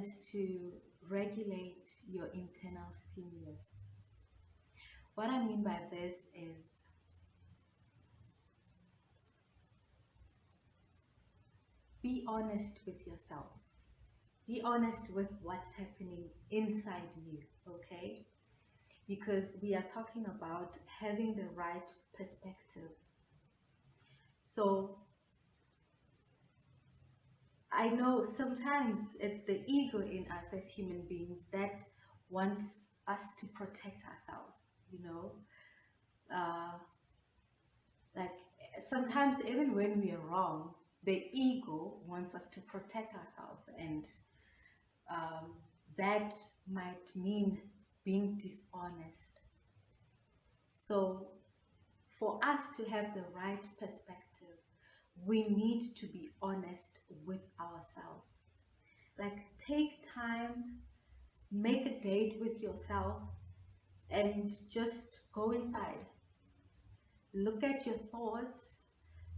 is to regulate your internal stimulus. What I mean by this is be honest with yourself. Be honest with what's happening inside you, okay? Because we are talking about having the right perspective. So I know sometimes it's the ego in us as human beings that wants us to protect ourselves, you know. Uh, like sometimes even when we are wrong, the ego wants us to protect ourselves, and um, that might mean being dishonest. So for us to have the right perspective, we need to be honest with ourselves. Like, take time, make a date with yourself, and just go inside. Look at your thoughts,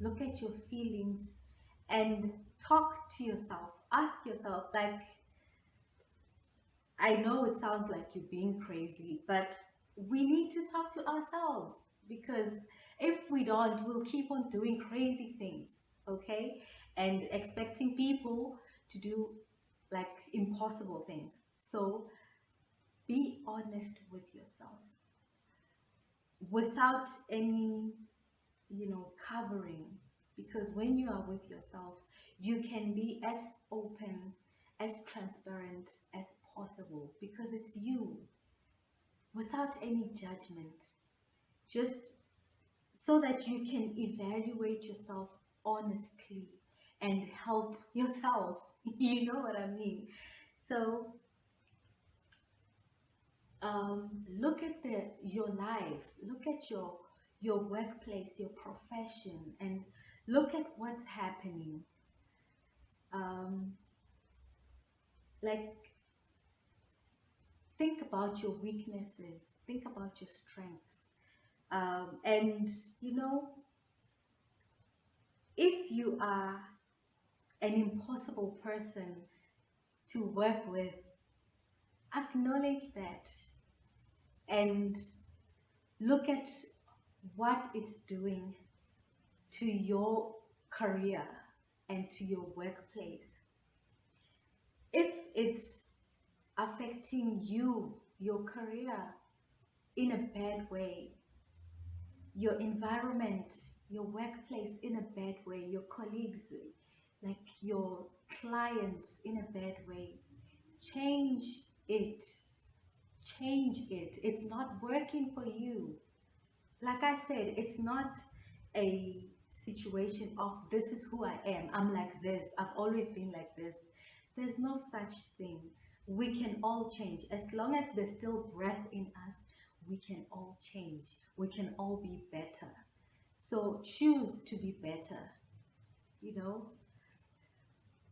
look at your feelings, and talk to yourself. Ask yourself, like, I know it sounds like you're being crazy, but we need to talk to ourselves, because if we don't, we'll keep on doing crazy things, okay? And expecting people to do like impossible things. So be honest with yourself without any, covering. Because when you are with yourself, you can be as open, as transparent as possible, because it's you, without any judgment, just so that you can evaluate yourself honestly and help yourself. You know what I mean? So look at your life, look at your workplace, your profession, and look at what's happening. Um, like, think about your weaknesses, think about your strengths, and you know, if you are an impossible person to work with, acknowledge that and look at what it's doing to your career and to your workplace. If it's affecting you, your career, in a bad way, your environment, your workplace in a bad way, your colleagues, like your clients in a bad way, change it. Change it. It's not working for you. Like I said, it's not a situation of this is who I am. I'm like this. I've always been like this. There's no such thing. We can all change. As long as there's still breath in us, we can all change. We can all be better. So choose to be better, you know?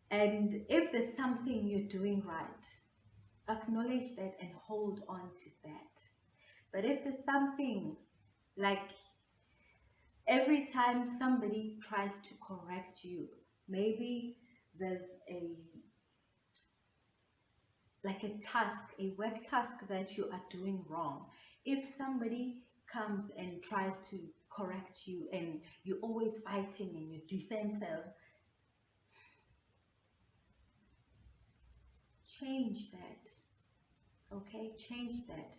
And if there's something you're doing right, acknowledge that and hold on to that. But if there's something like every time somebody tries to correct you, maybe there's a task, a work task that you are doing wrong. If somebody comes and tries to correct you and you're always fighting and you're defensive, change that. Okay, change that.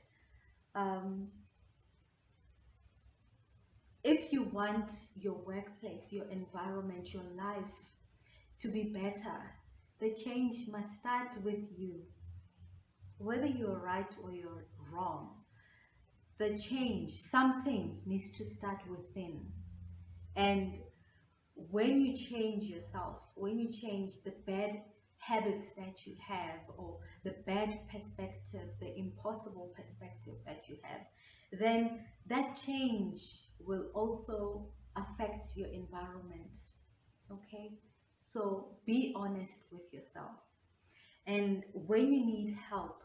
Um, if you want your workplace, your environment, your life to be better, the change must start with you. Whether you're right or you're wrong, the change, something needs to start within. And when you change yourself, when you change the bad habits that you have, or the bad perspective, the impossible perspective that you have, then that change will also affect your environment. Okay? So be honest with yourself. And when you need help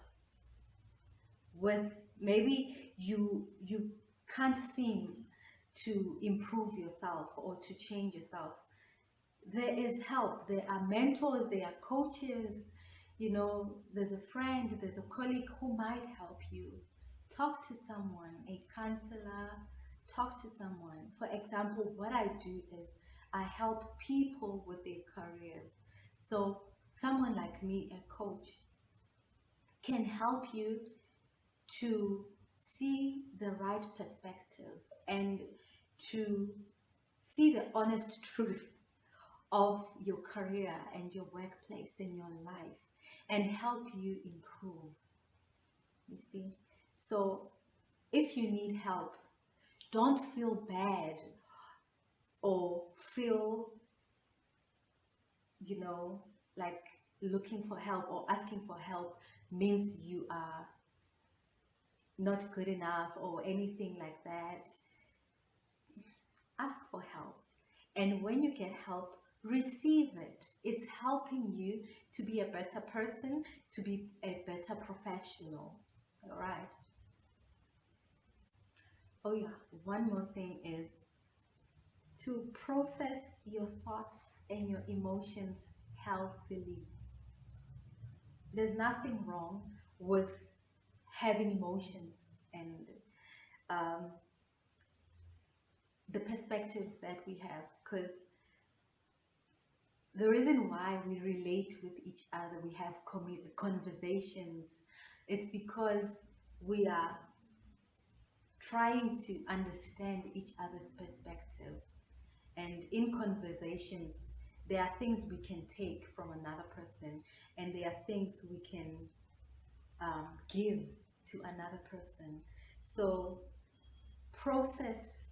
with, maybe you can't seem to improve yourself or to change yourself, there is help. There are mentors, there are coaches, there's a friend, there's a colleague who might help you. Talk to someone, a counselor, talk to someone. For example, what I do is I help people with their careers. So, someone like me, a coach, can help you to see the right perspective and to see the honest truth of your career and your workplace and your life and help you improve. You see? So if you need help, don't feel bad or feel, you know, like looking for help or asking for help means you are not good enough or anything like that. Ask for help. And when you get help, receive it. It's helping you to be a better person, to be a better professional. All right. Oh, yeah. One more thing is to process your thoughts and your emotions healthily. There's nothing wrong with having emotions and um, the perspectives that we have, because the reason why we relate with each other, we have conversations, it's because we are trying to understand each other's perspective. And in conversations, there are things we can take from another person, and there are things we can give to another person. So process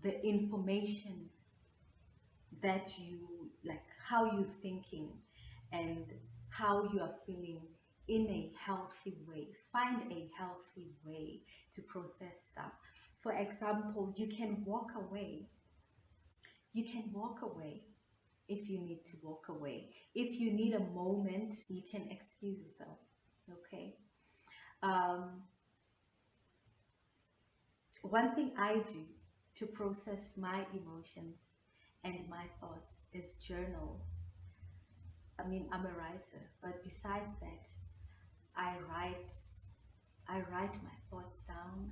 the information that you like, how you're thinking and how you are feeling in a healthy way. Find a healthy way to process stuff. For example, you can walk away. You can walk away if you need to walk away. If you need a moment, you can excuse yourself. Okay. Um, One thing I do to process my emotions and my thoughts is journal. I mean, I'm a writer, but besides that, I write I write my thoughts down.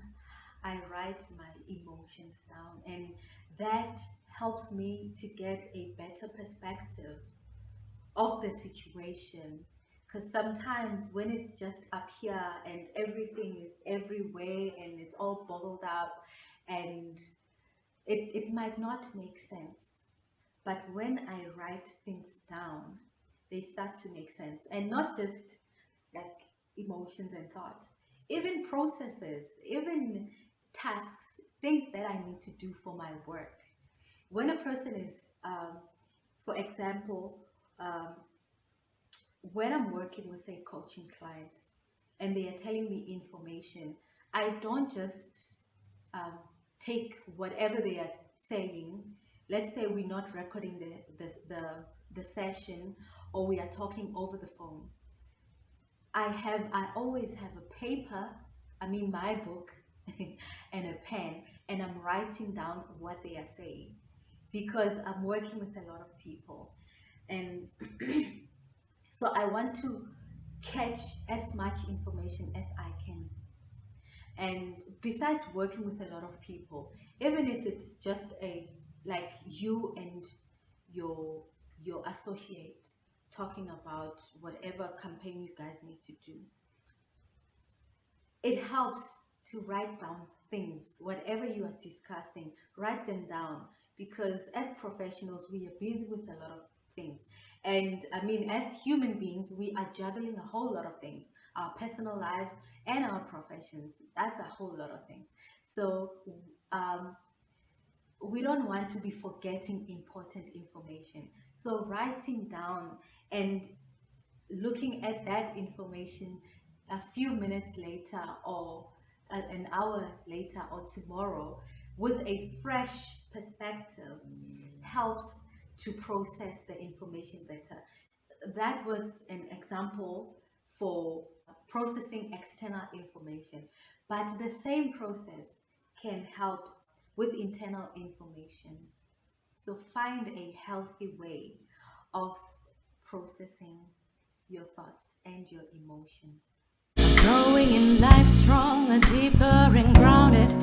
I write my emotions down, and that helps me to get a better perspective of the situation. Because sometimes when it's just up here and everything is everywhere and it's all bubbled up and it might not make sense. But when I write things down, they start to make sense. And not just like emotions and thoughts, even processes, even tasks, things that I need to do for my work. When a person is, for example, um, when I'm working with a coaching client and they are telling me information, I don't just um, take whatever they are saying. Let's say we're not recording the session or we are talking over the phone. I always have a paper, I mean my book, and a pen, and I'm writing down what they are saying because I'm working with a lot of people. And so I want to catch as much information as I can. And besides working with a lot of people, even if it's just a like you and your your associate talking about whatever campaign you guys need to do, it helps to write down things, whatever you are discussing, write them down because as professionals, we are busy with a lot of things. And I mean, as human beings, we are juggling a whole lot of things, our personal lives and our professions. That's a whole lot of things. So, um, we don't want to be forgetting important information. So, writing down and looking at that information a few minutes later or an hour later or tomorrow with a fresh perspective helps to process the information better. That was an example for processing external information, but the same process can help with internal information. So find a healthy way of processing your thoughts and your emotions. Growing in life strong, deeper and grounded.